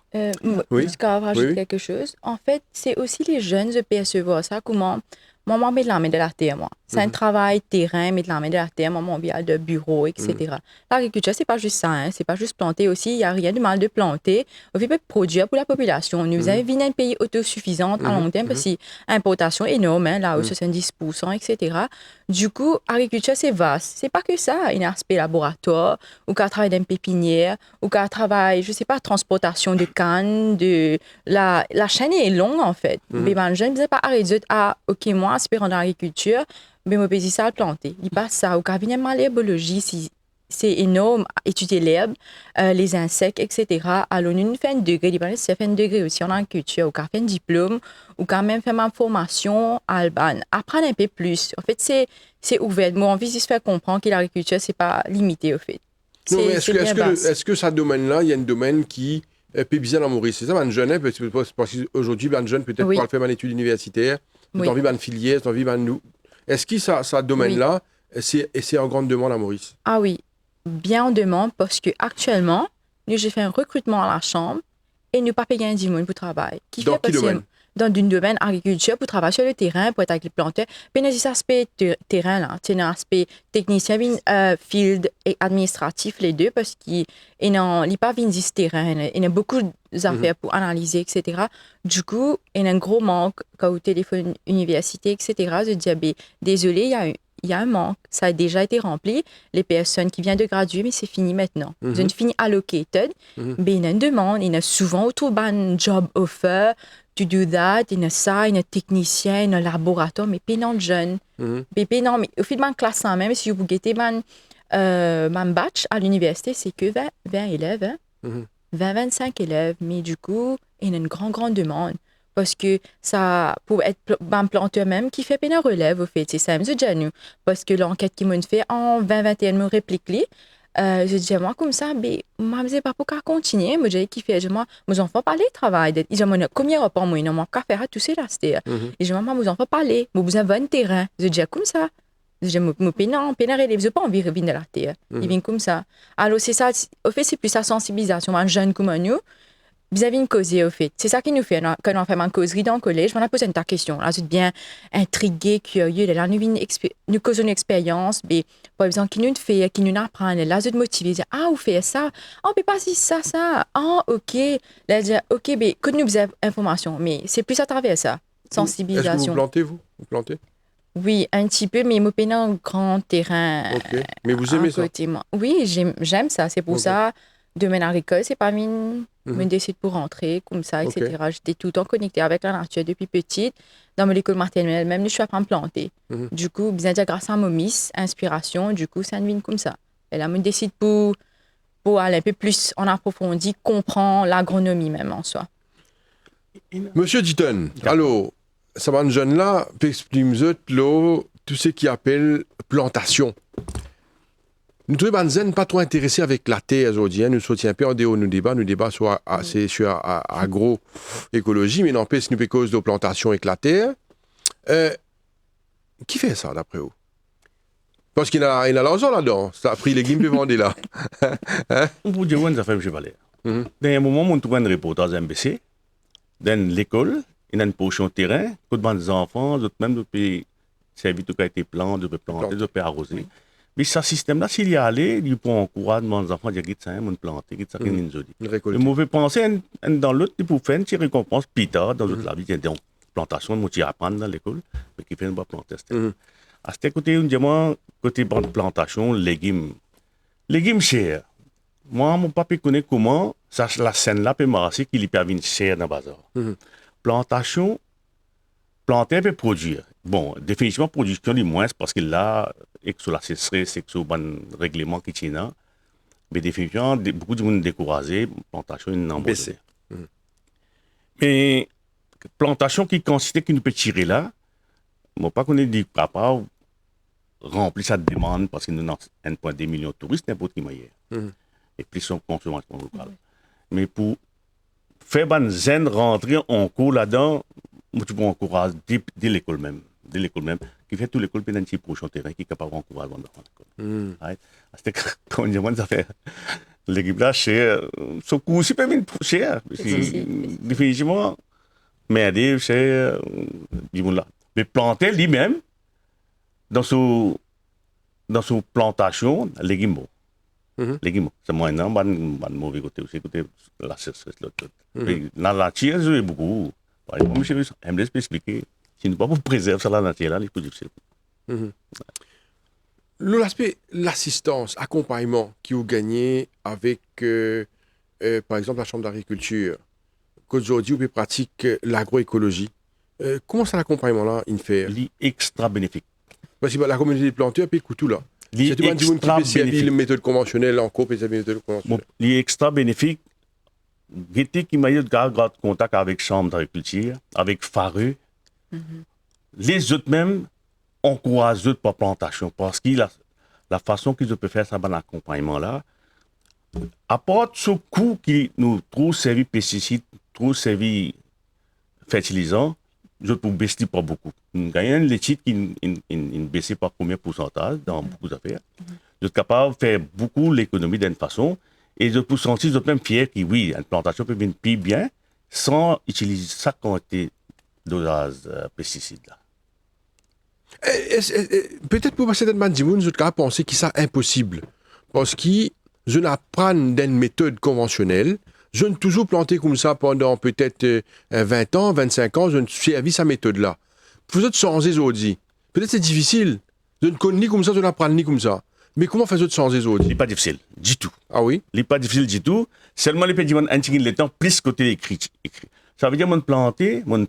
Oui. Jusqu'à rajouter Oui. quelque chose. En fait, c'est aussi les jeunes de percevoir ça, comment maman met de la main de la terre, moi. C'est un travail terrain, met de la main de la terre, maman vient de bureau, etc. L'agriculture, c'est pas juste ça, hein. C'est pas juste planter aussi. Il n'y a rien de mal de planter. On fait produire pour la population. Nous avons un pays autosuffisant à long terme parce que l'importation est énorme, hein, là, 70%, etc. Du coup, l'agriculture, c'est vaste. C'est pas que ça. Il y a un aspect laboratoire, ou qu'à travailler dans une pépinière, ou qu'à travailler, je sais pas, transportation de cannes, la chaîne est longue, en fait. Mais ben, je ne disais pas arrêter OK, moi, aspirant dans l'agriculture, mais moi, je ça à planter. Il passe ça au cabinet de l'herbologie, c'est énorme, étudier l'herbe, les insectes, etc. Alors, nous faisons un degré, c'est un degré aussi en agriculture, ou quand fait un diplôme, ou quand même faire ma formation à Alban. Apprendre un peu plus. En fait, c'est ouvert. Moi, envie de se faire comprendre que l'agriculture, c'est pas limité, au fait. Non, mais est-ce que ce domaine-là, il y a un domaine qui peut bien en Maurice? C'est ça, un jeune, parce qu'aujourd'hui, un jeune peut-être pas le faire une étude universitaire, peut-être envie d'une filière, peut-être envie d'un. Est-ce que ça domaine-là, c'est en grande demande à Maurice? Ah oui, bien en demande parce que actuellement, nous j'ai fait un recrutement à la chambre et nous pas payé un dimanche pour travail. Dans quel domaine? Dans un domaine agriculture pour travailler sur le terrain, pour être avec les planteurs. Puis il y a des aspects terrain là, il y a un aspect technicien, field et administratif les deux parce qu'il n'a pas vu ce terrain, il y a beaucoup d'affaires pour analyser, etc. Du coup, il y a un gros manque quand au téléphone université, etc. Je dis, ben, désolé, il y a un manque. Ça a déjà été rempli. Les personnes qui viennent de graduer, mais c'est fini maintenant. Ils ont fini allocated. Mais il y a une demande. Il y a souvent autour d'un job offer. To do that. Il y a ça, il y a un technicien, il y a un laboratoire, mais pas de jeunes. Mais non, mais au final, classe en même, si vous guettez mon batch à l'université, c'est que 20 élèves. Hein? 20-25 élèves. Mais du coup, il y a une grande demande. Parce que ça, pour être un planteur même, qui fait une relève, au fait, c'est ça, je dis à nous. Parce que l'enquête qu'ils m'ont fait en 2021, me réplique, je dis à moi comme ça, mais moi, je ne sais pas pourquoi continuer. Moi, j'ai kiffé, je dis, moi, mes enfants parlent, travaillent. Ils disent, combien de repas, moi, ils n'ont qu'à faire tout ça, là, c'était. Et je dis, moi, mes enfants parlent, moi, vous avez un terrain. Je dis, comme ça. Je dis, moi, pénal, je n'ai pas envie de revenir de la terre. Ils viennent comme ça. Alors, c'est ça, au fait, c'est plus la sensibilisation, un jeune comme nous. Vis-à-vis une causerie, au fait. C'est ça qui nous fait, quand on fait une causerie dans le collège, on a posé une question. Là, c'est bien intrigué, curieux. Là, nous causons une expérience, mais, par exemple, qui nous fait, qui nous apprend. Là, c'est motivé. Ah, vous faites ça. Ah, on peut pas si ça. Ah, ok. Là, ok, mais que nous faisons information. Mais c'est plus à travers ça. Sensibilisation. Est-ce que vous plantez, vous? Vous plantez? Oui, un petit peu, mais moi, je suis un grand terrain. Ok. Mais vous aimez ça? Oui, j'aime ça. C'est pour ça. Domaine agricole, c'est pas mine. Je décide pour rentrer, comme ça, etc. J'étais tout le temps connectée avec la nature depuis petite. Dans mon école maternelle, même, je suis appris à me planter. Du coup, bien dire, grâce à mon miss, inspiration, du coup, ça devient comme ça. Et là, je décide pour aller un peu plus en approfondi, comprendre l'agronomie même en soi. Monsieur Ditton, alors, ça va, jeune là, explique-moi tout ce qui appelle plantation. Nous sommes pas trop intéressés avec la terre aujourd'hui. Nous sommes un peu en dehors de nos débats sur agroécologie, mais n'empêche, nous cause de plantation avec la terre. Qui fait ça, d'après vous? Parce qu'il a l'argent là-dedans. Ça a pris les légumes pour vendre là. On peut dire que ça fait M. Valère. Dans un moment, on trouve un reportage MBC, dans l'école, il y a une portion de terrain, quand des enfants, d'autres même, depuis servir tout cas des plants, de planter, de arroser. Mais ce système-là, s'il y allait, il peut encourager les enfants à dire qu'ils sont plantés, qu'ils sont le mauvais pensée, dans l'autre, il peut faire une petite récompense plus tard, dans l'autre la vie, il y a des plantations, moi, tu apprends dans l'école, mais qui fait une bonne plantation. À cet côté, on dit, moi, côté plantation, légumes chers. Moi, mon papa connaît comment la scène-là peut marcher qu'il y a une chair dans le bazar. Plantation, planter peut produire. Bon, définitivement, production du moins, parce que là, et que sur la sécheresse, et que sur le bon règlement qui est là, mais définitivement, beaucoup de monde découragé, plantation, une embauche. Mais plantation qui consiste, qui nous peut tirer là, moi, pas qu'on ait dit papa, remplir sa demande, parce que nous avons 1,2 million de touristes, n'importe qui moyen. Et plus son consommation locale. Mais pour faire une zen rentrer en cours là-dedans, tu peux encourager dès l'école même. Qui fait toute l'école, puis un petit prochain terrain qui est capable d'encourager l'école. C'est quand on dit ça fait l'équipe là, cher. Son coût aussi peut être cher. Définitivement, merder, cher, du monde là. Mais planter lui-même, dans son plantation, légumes. Légumes, c'est moins non, pas de mauvais côté aussi, côté la sécheresse. Dans la nature, j'ai beaucoup. Par exemple, j'aimerais expliquer, si nous ne pouvons pas préserver ça, la nature, là, il est plus difficile. L'aspect, l'assistance, accompagnement qui vous gagnez avec, par exemple, la Chambre d'agriculture, qu'aujourd'hui, vous pratiquez l'agroécologie. Comment ça, l'accompagnement-là, il fait? Il est extra bénéfique. Parce que la communauté des planteurs, puis écoute tout là. C'est tout le monde qui extra peut servir bénéfique. les méthodes conventionnelles en cours et les méthodes Bon, conventionnelles. les extra bénéfiques, Gété qui m'a eu de contact avec Chambre d'agriculture, avec Fareux, les autres même encouragent eux pour plantation parce que la façon qu'ils peuvent faire ça, bon accompagnement-là, apporte ce coût qui nous trouve servi pesticides, trouve servi fertilisants, je peux baisser pas beaucoup. Il y a une étude qui baisse par combien de pourcentage dans beaucoup d'affaires. Je suis capable de faire beaucoup l'économie d'une façon et je peux sentir, je peux même fier que oui, une plantation peut venir plus bien sans utiliser ça quantité de dosage pesticides là. Peut-être pour passer dans le monde, je peux penser que c'est impossible. Parce que je n'apprends d'une méthode conventionnelle. Je ne toujours planté comme ça pendant peut-être 20 ans, 25 ans. Je ne servi cette méthode-là. Vous êtes sans aujourd'hui. Peut-être c'est difficile. Je ne connais ni comme ça, je n'apprends ni comme ça. Mais comment faire sans Ce aujourd'hui? n'est pas difficile du tout. Ah oui? Ce n'est pas difficile du tout. Seulement les petits le temps plus côté écrit. Ça veut dire mon planter, mon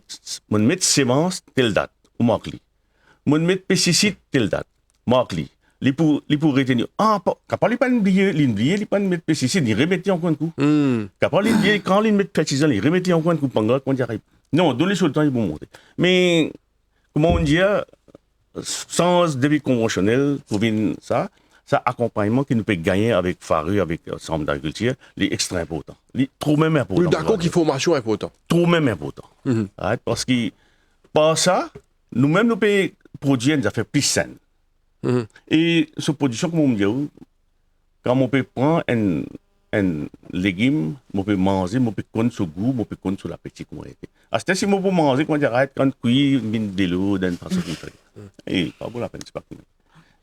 mettre semence telle date ou marque-li. Mon mettre pesticide telle date, marque-li. Les pour retenir. Ah, quand il pas oublier, il pas mettre pesticide, il remettait en compte coup. Quand il met fertilisant, il remettait en compte coup pendant qu'on arrive. Non, donner sur le temps ils vont monter. Mais comment on dit sans débit conventionnel pour venir ça accompagnement qui nous peut gagner avec Fareux, avec Centre d'agriculture, il est extrêmement important. Il est trop même important. Nous d'accord qu'il formation est important. Trop même important. Right? Parce que par ça, nous-mêmes nous pouvons produire des affaires plus saines. Et cette production, comme on me dit, quand on peut prendre un légume, on peut manger, on peut connaître ce goût, on peut connaître sur l'appétit qu'on a été. À ce si on peut manger, on dirait quand cuit, de l'eau, d'une façon qu'on fait. Et pas pour la peine, c'est pas comme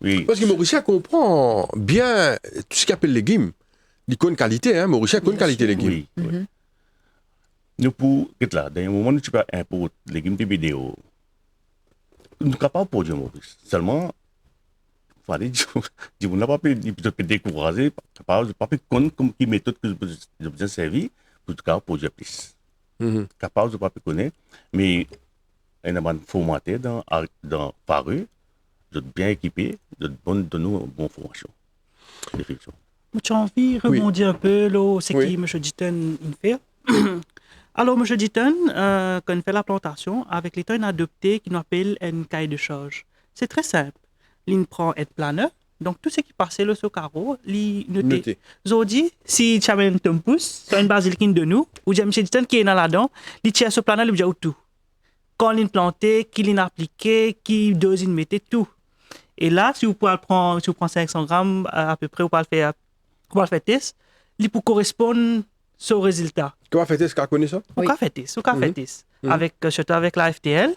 oui. Parce que Mauricien comprend bien tout ce qu'il appelle légumes. Il connaît qualité, hein. Mauricien connaît qualité légumes. Oui. Nous, pour être là, dans un moment où tu peux importer les légumes de vidéo, nous sommes capables de produire Maurice. Seulement, il fallait dire, on n'a pas pu décourager, on n'a pas pu connaître comme qui méthode que je besoin servir pour être capable de produire plus. Capable de ne pas connaître, mais il y a un formateur dans Fareux, bien équipé, de nous une bonne formation. J'ai envie de rebondir un peu là, ce Oui. que M. Ditton fait. Alors, M. Ditton, quand il fait la plantation, avec l'État, il a adopté ce qu'on appelle un cahier de charge. C'est très simple. Il prend un planeur, donc tout ce qui passait là sur le carreau, il noté. Aujourd'hui, si tu as un tempus, tu as une basilique de nous, ou j'ai M. Ditton qui est dans là-dedans, il tient ce planeur, il dit tout. Quand il planté, qu'il a appliqué, qui dose il mettait tout. Et là, si vous prenez 500 grammes à peu près, vous pouvez le faire test, il peut correspondre au résultat. Comment fait est-ce qu'on connaît ça? Vous pouvez faire test, surtout avec la FTL.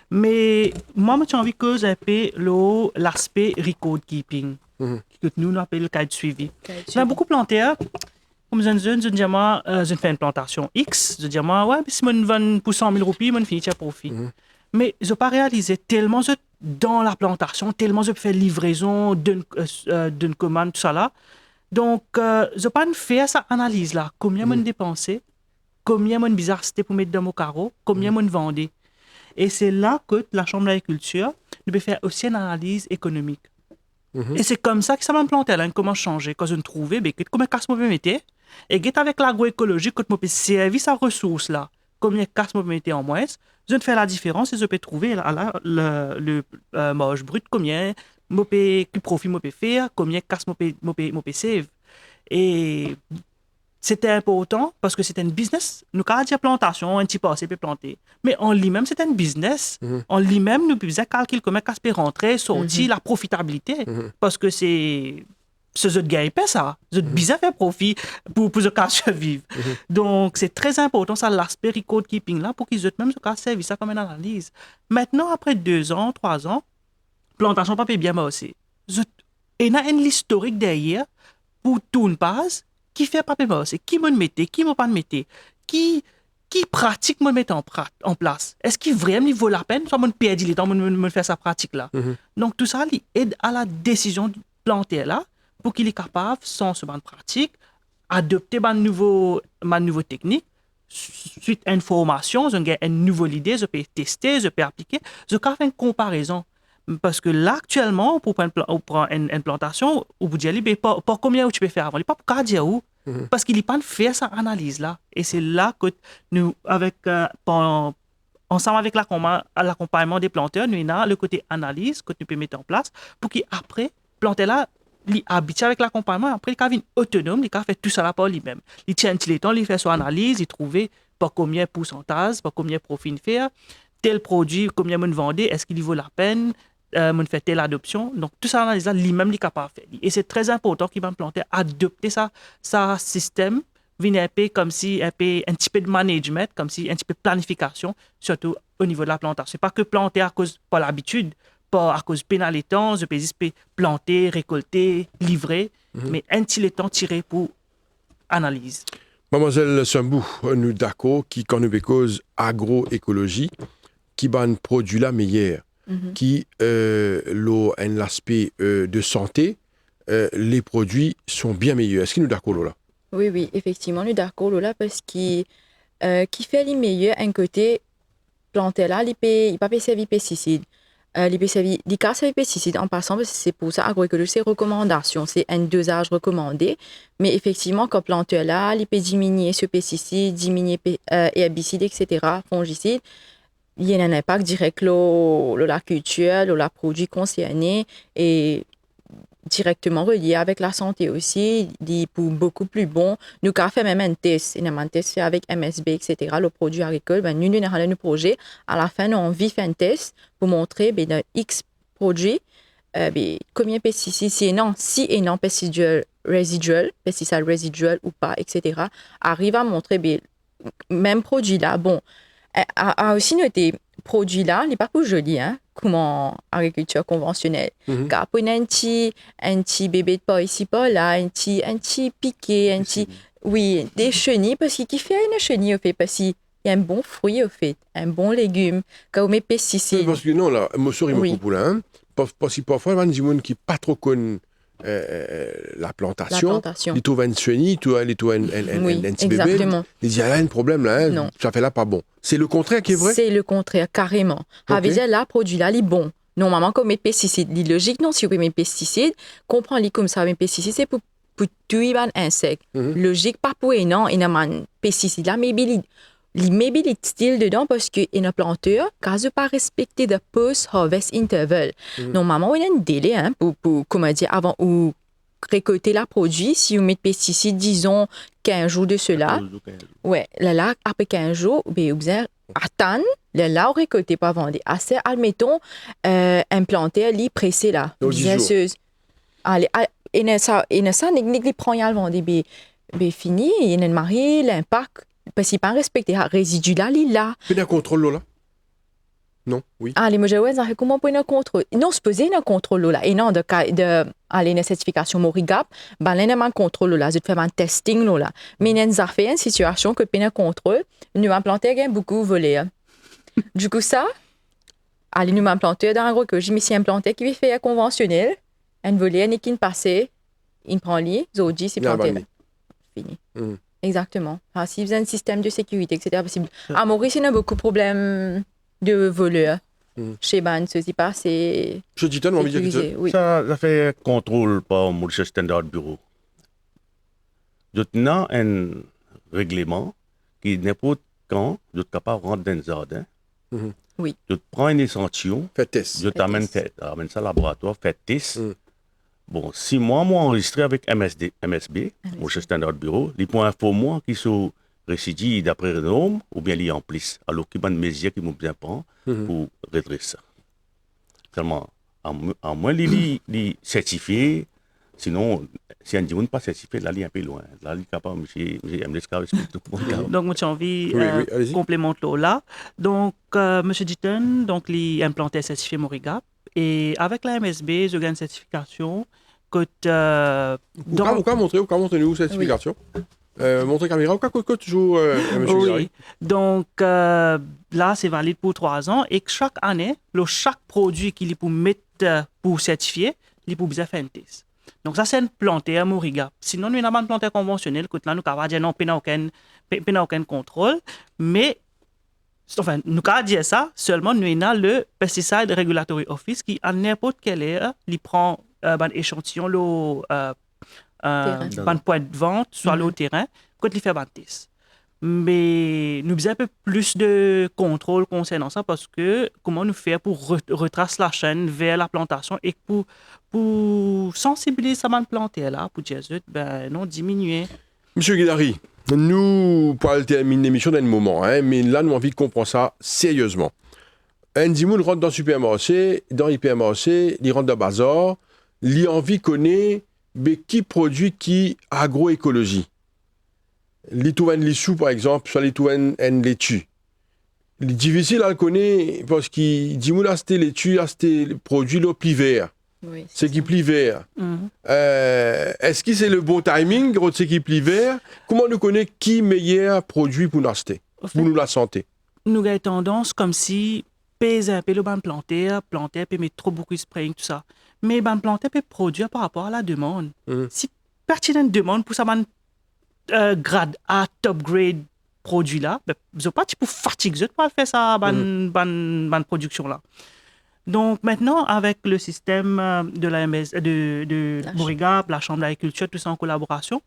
Mais moi, j'ai envie que j'ai un peu l'aspect record keeping, que nous appelons le cahier de suivi. Il y a beaucoup de planteurs. Comme je fais une plantation X, je dis, ouais, si je vends pour 100 000 roupies, je finis profit. Mais je n'ai pas réalisé tellement dans la plantation, tellement je fais livraison d'une commande, tout ça là. Donc, je n'ai pas fait cette analyse-là. Combien je dépensé, combien je bizarre c'était pour mettre dans mon carreau, combien je vendais. Et c'est là que la Chambre d'agriculture peut faire aussi une analyse économique. Et c'est comme ça que ça m'a planté là, comment changer. Quand je me trouvais, comment casse je me mettais, et avec l'agroécologie, quand je peux servir cette ressource-là, combien casse je me mettais en moins, je ne fais la différence et je peux trouver le marge brut, combien je profit je peux faire, combien casse je peux save. Et c'était important parce que c'était un business. Nous avons dit plantation, un petit passé peut planter. Mais en lui-même, c'était un business. En lui-même, nous faisions calculer comment casse peut rentrer, sortir, la profitabilité. Parce que c'est ce gagne pas ça. C'est bizarre faire profit pour ce cas survivre. Donc, c'est très important, ça, l'aspect record keeping là, pour qu'ils aient même ce cas servi ça comme une analyse. Maintenant, après 2 ans, 3 ans, plantation pas bien aussi. Et il y a une historique derrière pour tout une passe qui fait pas aussi. Qui me mettait, qui me pas mettait, qui pratique me mettre en place. Est-ce qu'il vraiment vaut la peine, soit me perdre le temps, me faire sa pratique là. Donc, tout ça, il aide à la décision de planter là, pour qu'il est capable, sans ce ban de pratique, adopter ma nouveau technique, suite à une formation, j'ai une nouvelle idée, je peux tester, je peux appliquer, je peux faire une comparaison. Parce que là, actuellement, pour prendre une plantation, au bout de pas combien tu peux faire avant, il pas pour dire où, parce qu'il n'est pas fait cette analyse-là. Et c'est là que nous, ensemble avec l'accompagnement des planteurs, nous avons le côté analyse que nous pouvons mettre en place pour qu'après, planter là, il habite avec l'accompagnement, après, il devient autonome, il fait tout ça là par lui-même. Il tient le temps, il fait son analyse, il trouve pas combien de pourcentage, pas combien de profit il fait, tel produit, combien il vend, est-ce qu'il vaut la peine, on fait telle adoption. Donc, tout ça, analyse là, lui-même, il est capable de faire. Et c'est très important qu'il va planter, adopter ça système, venir un peu comme si un petit peu de management, comme si un petit peu de planification, surtout au niveau de la plantation. C'est pas que planter à cause pas l'habitude, pas à cause de pénalité, je peux planter, récolter, livrer, mais un petit temps tiré pour analyse. Mademoiselle Sambou, nous d'accord qui quand nous cause agroécologie, qui ban produit la meilleure, qui l'eau a l'aspect de santé, les produits sont bien meilleurs. Est-ce que nous d'accord là? Oui, effectivement, nous d'accord là parce qu'il qui fait les meilleurs un côté planter là, il peut pas servir pesticides. Il peut servir des cas servir pesticides en passant parce que c'est pour ça agroécologie c'est recommandation, c'est un dosage recommandé. Mais effectivement, quand planter là, il peut diminuer ce pesticide, diminuer herbicides, etc., fongicides. Il y a un impact direct sur la culture, sur la produit concerné et directement relié avec la santé aussi, pour beaucoup plus bon. Nous avons fait même un test, fait avec MSB, etc., le produit agricole. Nous avons un projet. À la fin, nous avons fait un test pour montrer dans X produits combien de pesticides, si et non pesticides résiduels ou pas, etc., arrive à montrer même produit là. Bon, a aussi noté produit là, il n'est pas pour joli, hein, comme en agriculture conventionnelle. Car pour un petit bébé de porc ici, pas là, un petit piqué, oui, des chenilles, parce qu'il fait une chenille au fait, parce qu'il y a un bon fruit au fait, un bon légume, quand on met pesticides. Parce que non, là, moi, sorry, oui. Hein, parce que parfois, il y a des gens qui ne pas trop connaissent la plantation. Ils trouvent une chenille, ils trouvent un petit bébé. Ils disent, il y a un problème là, hein, non. Ça fait là pas bon. C'est le contraire qui est vrai? C'est le contraire, carrément. Okay. Dire là, produit là, il est bon. Normalement, comme les pesticides, il est logique, non, si vous mettez pesticides, comprends-les comme ça, les pesticides, c'est pour tuer les insectes. Logique, pas pour non, il y a un pesticide là, mais il met les style dedans parce qu'il y a un planteur qui n'a pas respecté le post-harvest interval. Normalement, il y a un délai hein, pour comment dire, avant ou récolter la produit. Si vous mettez pesticides, disons 15 jours de cela, là, après 15 jours, vous attendre, là, on récolte pas vendre. Assez, admettons, un planteur, il pressé là. Allez, il y a ça, il prend y a le vendre. Fini, il y a un mari, l'impact. Parce qu'il n'est pas respecté. Le résidu là, il est là. Il y a un contrôle là? Non, oui. Les Mojawais, comment pour un contrôle? Non, se poser un contrôle là. Et non, une certification Morigap, il y a un contrôle là. Je fais un testing là. Mais il y a une situation que pour un contrôle, nous avons planté beaucoup volé. Du coup, ça, nous avons planté dans l'agroécologie, mais si un planté qui fait un conventionnel, un volé, un qui passe, il prend l'île, Zodi, c'est planté là. Fini. Exactement. Si vous avez un système de sécurité, etc. À Maurice, il y a beaucoup de problèmes de voleurs. Chez Ban, ceci pas, c'est. Je dis tellement, oui. Ça fait contrôle par Maurice Standard Bureau. Il y a un règlement qui n'importe quand, vous êtes capable de rentrer dans un jardin. Oui. Tu prends un échantillon. Fais test. Je t'amène ça au laboratoire, fais test. Bon, si moi enregistré avec MSB, mon Standard Bureau, les points info moi qui sont récidives d'après les normes, ou bien les en plus. Alors, qu'il y a une mesure qui m'ont bien prend pour redresser ça. Seulement, en moins, les certifiés, sinon, si un dimanche n'est pas certifié, là, il est un peu loin. Là, il est capable, monsieur MDSK, donc, moi, j'ai envie de complémenter là. Donc, monsieur Ditton, donc, il implanté certifié Morigap. Et avec la MSB, je gagne une certification. Vous pouvez montrer-nous cette certification? Montrer caméra, ou quoi toujours, monsieur Gary? Donc, là, c'est valide pour 3 ans. Et chaque année, chaque produit qu'il est pour mettre pour certifier, il est pour bien faire un test. Donc, ça, c'est un planté à Morigap. Sinon, nous n'avons pas un planté conventionnel. Là, nous avons dit non, il n'y a aucun contrôle. Mais enfin, nous avons dit ça, seulement nous avons le Pesticide Regulatory Office qui, à n'importe quelle heure, il prend un échantillon, un point de vente, soit le terrain, quand il fait un test. Mais nous avons un peu plus de contrôle concernant ça parce que comment nous faire pour retracer la chaîne vers la plantation et pour sensibiliser ça planter là, pour dire ben non diminuer. Monsieur Guidari, nous pourrons terminer l'émission dans un moment, mais là nous avons envie de comprendre ça sérieusement. Un dimoun rentre dans le supermarché, dans l'hypermarché, il rentre dans le bazar, il a envie de connaître qui produit qui agroécologie. Les touven les sous, par exemple, soit les touven en laitue. C'est difficile à le connaître parce qu'il dit que c'était laitue, c'était le produit le plus vert. Oui, c'est qui plus vert. Est-ce que c'est le bon timing, c'est qui plus vert? Comment nous connaît qui meilleur produit pour nous acheter, pour nous la santé? Nous avons tendance comme si pèse un peu le ban planter peut mettre trop beaucoup de spraying, tout ça. Mais ban planter peut produire par rapport à la demande. Si pertinente demande pour ça, grade A, top grade produit là, ben, vous n'avez pas pour fatiguer pour faire ça, ban production là. Donc maintenant, avec le système de la MS, de Mouriga, la Chambre d'agriculture, tout ça en collaboration,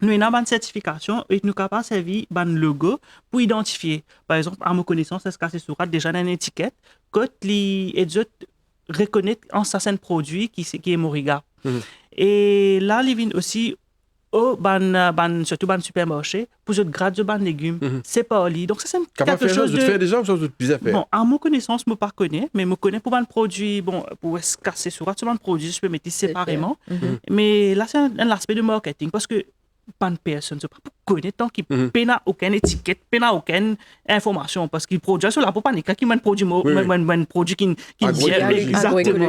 nous avons une certification et nous sommes capables de servir un logo pour identifier. Par exemple, à ma connaissance, est-ce que c'est sur déjà une étiquette que les reconnaissent en certains produits qui est Mouriga. Et là, ils viennent aussi surtout dans le supermarché, pour le grade de ban légumes. C'est pas li. Donc, ça, c'est quelque chose de... faire déjà ou ça, c'est bizarre faire? Bon, à ma connaissance, je ne pas connais, mais je connais pour un produit, bon, pour casser sur un produit, je peux mettre séparément. Mais là, c'est un aspect de marketing parce que pas de personne, c'est pas pour connaître tant qu'il n'a aucune étiquette, n'a aucune information parce qu'il produit sur la panique, qui m'a produit un produit qui vient exactement.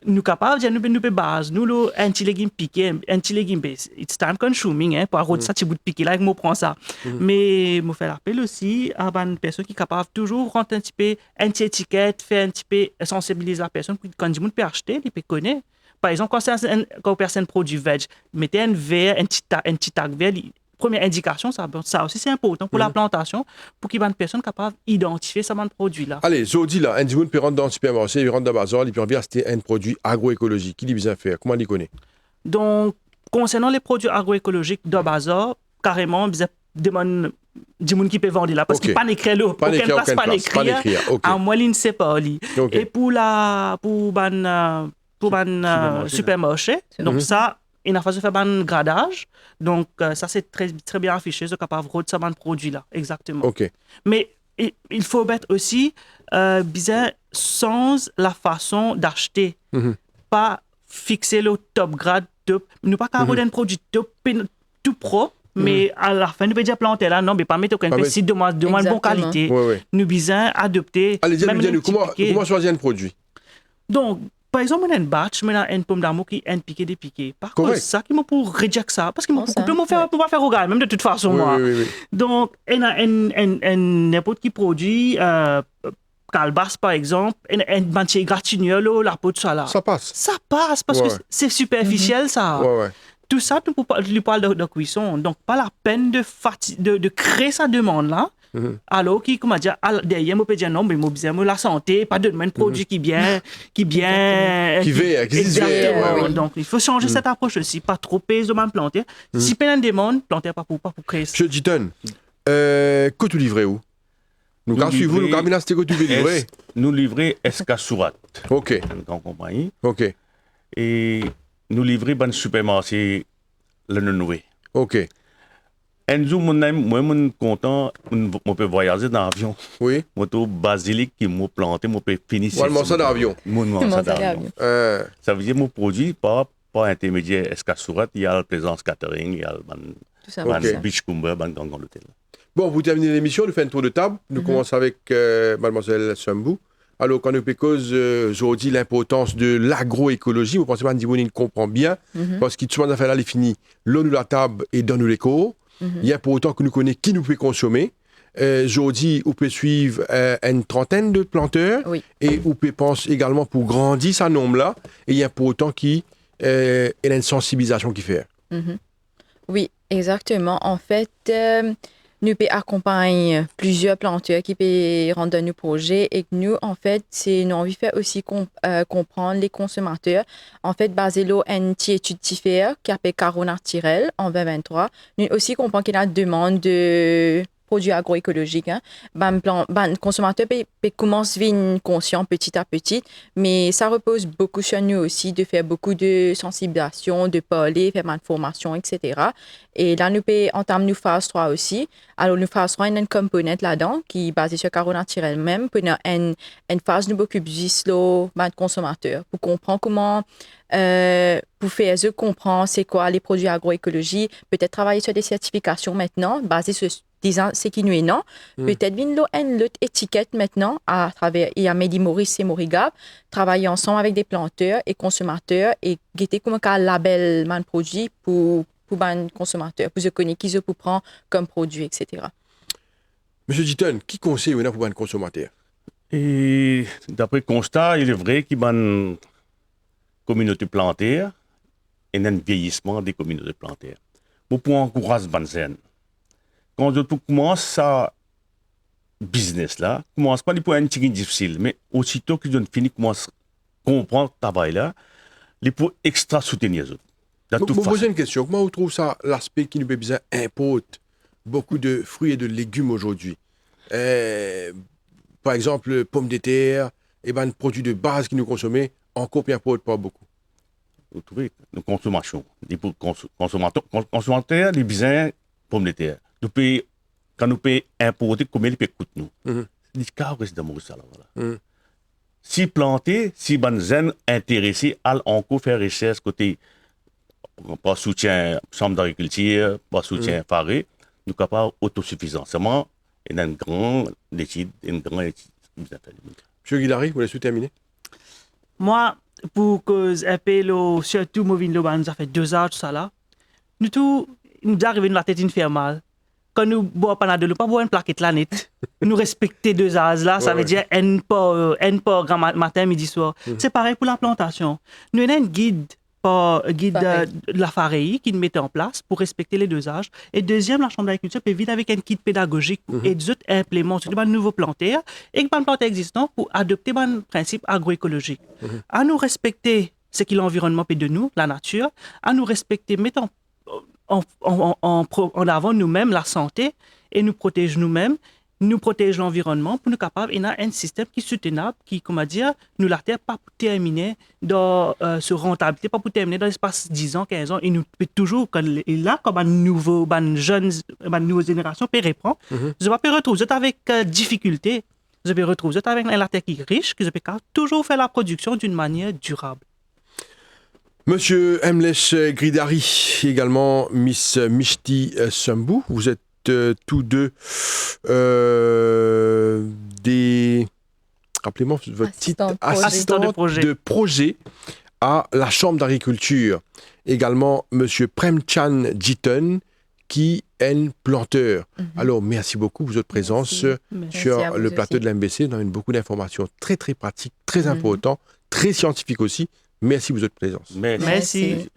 Nous capables de nous base, nous le anti-légumes piqué, anti-légumes it's time consuming pour avoir ça petit bout de piqué là, je prends ça. Mais me faire appel aussi à une personne qui est capable toujours rentrer un petit peu anti-étiquette, faire un petit peu sensibiliser la personne pour quand du monde peut acheter, il peut connaître. Par exemple, quand une personne produit veg, mettez un verre, un petit tag vert. Première indication, ça aussi c'est important pour la plantation, pour qu'il y ait une personne capable d'identifier ce produit là. Allez, je dis là, un dimanche peut rentrer dans le supermarché, il rentre dans le bazar, il peut envie d'acheter un produit agroécologique. Qui dit bien faire? Comment il connaît? Donc, concernant les produits agroécologiques de bazar, carrément, ils demandent du monde qui peut vendre là parce qu'il n'y a pas d'écrit là. Aucune place, pas d'écrire. À moi, il ne sait pas. Et pour un supermarché. Donc ça, il a fallu faire un gradage. Donc ça, c'est très, très bien affiché, ce capable de ce produit là, exactement. Mais il faut mettre aussi bizarre sans la façon d'acheter. Pas fixer le top grade, nous pas avoir un produit top, tout propre. Mais à la fin, nous pouvons dire planter là, non, mais pas mettre aucun pesticide de bonne qualité. Nous besoin adopter. Allez, dis-nous, comment choisir un produit? Donc, par exemple, on a une batch, on a une pomme d'amour qui est piqué des piqués. Par contre, ça qui m'a pour reject ça, parce qu'il m'a coupé, pour pas faire au gars, même de toute façon, moi. Donc, on a n'importe qui produit, calebasse par exemple, un bantier gratignol, la peau de ça là. Ça passe. Ça passe parce que c'est superficiel ça. Tout ça, tu parles de cuisson. Donc, pas la peine de créer sa demande là. Alors, comment dire, derrière, on peut dire non, mais moi, la santé, pas de même produit qui vient. Exactement. Donc, il faut changer cette approche aussi. Pas trop pèse de même planter. Si peine demande, planter pas pour créer ça. Je dis, que tu livres où? Nous avons suivi, nous avons acheté que tu veux livrer. Nous livrer SK Surat. Ok. En compagnie. Ok. Et nous livrer dans le supermarché le Noué. Ok. Un jour, moi, je suis content, je peux voyager dans l'avion. Oui. Moto basilic qui m'a planté, je peux finir. Moi, je mange ça dans l'avion. Ça veut dire que mon produit, par intermédiaire SK Surat, il y a la présence catering, il y a le beach kumba, dans l'hôtel. Bon, pour terminer l'émission, nous faisons un tour de table. Nous commençons avec mademoiselle Sambou. Alors, quand nous cause aujourd'hui l'importance de l'agroécologie, vous pensez pas que Ndimouni comprend bien, parce qu'il souvent affaire là, il finit l'eau nous la table et donne-nous l'écho. Il y a pour autant que nous connaissons qui nous peut consommer. Aujourd'hui, on peut suivre une trentaine de planteurs et on peut penser également pour grandir ce nombre-là. Et il y a pour autant qu'il y a une sensibilisation qui fait. Oui, exactement. En fait, nous accompagnons plusieurs planteurs qui peuvent rendre dans nos projets et que nous, en fait, c'est nous envie de faire aussi comprendre les consommateurs. En fait, basé sur une petite étude différente qui s'appelle Carona Tirel en 2023, nous aussi comprenons qu'il y a une demande de produits agroécologiques. Hein. Consommateurs commencent à devenir conscients petit à petit, mais ça repose beaucoup sur nous aussi de faire beaucoup de sensibilisation, de parler, faire de formation, etc. Et là, nous entamons nous phase 3 aussi. Alors, nous phase 3, il y a une composante là-dedans qui est basée sur Carona Tirel même, puis une phase nous beaucoup plus sur les consommateurs pour comprendre comment pour faire eux comprendre c'est quoi les produits agroécologiques, peut-être travailler sur des certifications maintenant basées sur disant ce qui nous est non. Peut-être une autre étiquette maintenant à travers il y a Mehdi Maurice et Morigab travailler ensemble avec des planteurs et consommateurs et guetter comment un label man produit pour les consommateurs, pour se connaître qui se pour prendre comme produit, etc. Monsieur Ditton, qui conseille maintenant pour les consommateurs? Et d'après le constat, il est vrai qu'il y a une communauté plantaire et un vieillissement des communautés plantaires. Pour encourager les jeunes. Quand on commence ça business là, commence pas pour un petit difficile, mais aussitôt qu'ils ont fini, commence à comprendre le travail là, il faut extra soutenir les autres. Je vous pose une question. Comment vous trouvez ça, l'aspect qui nous besoin importe beaucoup de fruits et de légumes aujourd'hui? Par exemple, pommes de terre, et ben, produits de base qui nous consommons, encore bien pas beaucoup. Vous trouvez, la consommation. Les consommateurs, les besoins pommes de terre. Quand nous payons importer, combien ils coûtent nous? C'est des cas que c'est d'amour ça. Voilà. Si planter, si les jeunes intéressés à encore faire recherche côté pas soutien chambre d'agriculture, pas soutien faré, nous sommes capables d'autosuffisance. Seulement, il y a une grande étude, Monsieur Guilary, vous laissez terminer? Moi, pour que surtout moi, ça fait 2 ans, tout ça là, nous arrivons la tête, une fait mal. Quand nous boivons pas de l'eau, pas boire une plaquette la net. Nous respecter 2 âges là, ça veut dire N pas grand matin, midi, soir. C'est pareil pour la plantation. Nous avons un guide de la FAREI qui nous mettait en place pour respecter les 2 âges. Et deuxième, la Chambre d'agriculture peut vite avec un kit pédagogique et d'autres impléments sur les nouveaux plantaires et les plantaires existants pour adopter les principes agroécologiques. À nous respecter ce qui est l'environnement et de nous, la nature, à nous respecter, mettons en avant nous-mêmes la santé et nous protéger nous-mêmes, nous protéger l'environnement pour nous capables et un système qui est soutenable, qui, comment dire, nous la terre pas pour terminer dans ce rentabilité, pas pour terminer dans l'espace 10 ans, 15 ans, et nous peut toujours, là, comme une nouvelle génération peut reprendre, je vais retrouver avec difficulté, je vais retrouver avec la terre qui est riche, que je peux toujours faire la production d'une manière durable. Monsieur Emlesh Gridari, également Miss Mishti Sambou, vous êtes tous deux des... Rappelez-moi votre titre. Assistant de projet à la Chambre d'agriculture. Également Monsieur Premchan Ditton, qui est un planteur. Alors, merci beaucoup pour votre présence sur le plateau de l'MBC. On a eu beaucoup d'informations très, très pratiques, très importantes, très scientifiques aussi. Merci pour votre présence. Merci.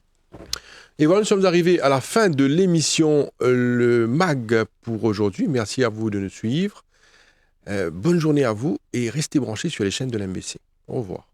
Et voilà, nous sommes arrivés à la fin de l'émission Le MAG pour aujourd'hui. Merci à vous de nous suivre. Bonne journée à vous et restez branchés sur les chaînes de l'MBC. Au revoir.